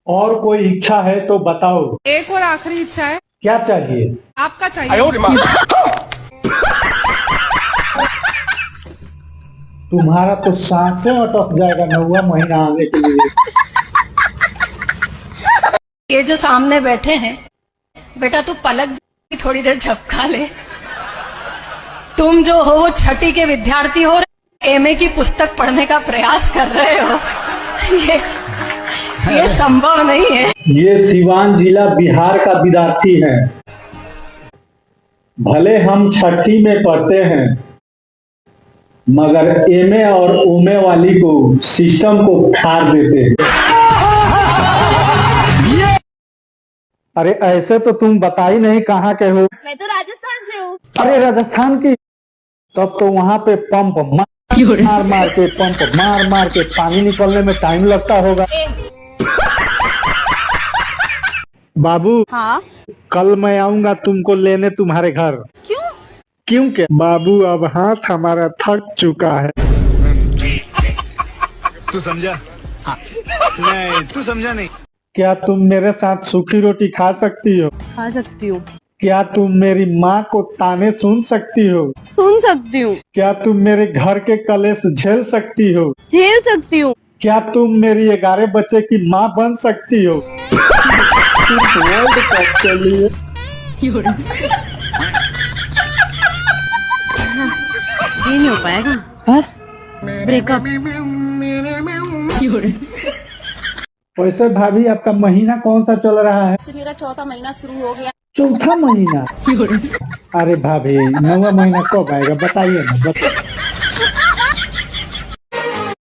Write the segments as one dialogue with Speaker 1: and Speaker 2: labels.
Speaker 1: और कोई इच्छा है तो बताओ।
Speaker 2: एक और आखिरी इच्छा है।
Speaker 1: क्या चाहिए?
Speaker 2: आपका चाहिए।
Speaker 1: तुम्हारा तो सांसें अटक जाएगा 9वां महीना आने के लिए।
Speaker 3: ये जो सामने बैठे हैं, बेटा तू पलक भी थोड़ी देर झपका ले। तुम जो हो वो छठी के विद्यार्थी हो, एमए की पुस्तक पढ़ने का प्रयास कर रहे हो। ये संभव नहीं है।
Speaker 1: ये सिवान जिला बिहार का विद्यार्थी है। भले हम छठी में पढ़ते हैं, मगर एमए और ओमे वाली को सिस्टम को खार देते हैं। अरे ऐसे तो तुम बता ही नहीं कहाँ के हो।
Speaker 4: मैं तो राजस्थान से हूँ।
Speaker 1: अरे राजस्थान की? तब तो वहाँ पे पंप मार मार के पानी निकलने में टाइम लगता होगा। बाबू,
Speaker 4: हाँ?
Speaker 1: कल मैं आऊंगा तुमको लेने तुम्हारे घर।
Speaker 4: क्यों?
Speaker 1: क्योंकि बाबू अब हाथ हमारा थक चुका है।
Speaker 5: तू समझा? हाँ। नहीं, तू समझा नहीं।
Speaker 1: क्या तुम मेरे साथ सूखी रोटी खा सकती हो?
Speaker 4: खा सकती हूँ।
Speaker 1: क्या तुम मेरी माँ को ताने सुन सकती हो?
Speaker 4: सुन सकती हूँ।
Speaker 1: क्या तुम मेरे घर के कलेश झेल सकती हो?
Speaker 4: झेल सकती हूँ।
Speaker 1: क्या तुम मेरी 11 बच्चे की माँ बन सकती हो? सिर्फ वर्ल्ड कप के लिए।
Speaker 4: ये नहीं हो पाएगा। ब्रेकअप।
Speaker 1: वैसे भाभी, आपका महीना कौन सा चल रहा है?
Speaker 4: मेरा चौथा महीना शुरू हो गया।
Speaker 1: चौथा महीना? अरे भाभी, 9वां महीना कब आएगा बताइए ना।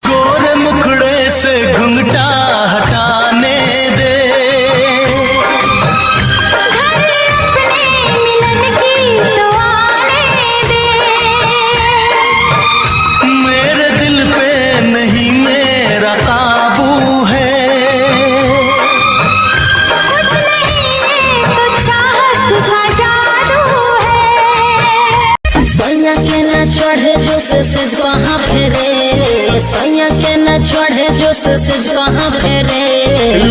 Speaker 6: गोरे मुखड़े से घुंघटा हटाने दे, मिलन की तो आने दे, मेरे दिल पे नहीं मेरा काबू है, कुछ नहीं तो चाहत का जादू है। सैया के न चढ़े जो से वहाँ फेरे, सैया के न चढ़े जो से वहाँ फेरे,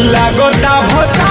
Speaker 5: लागोता भोता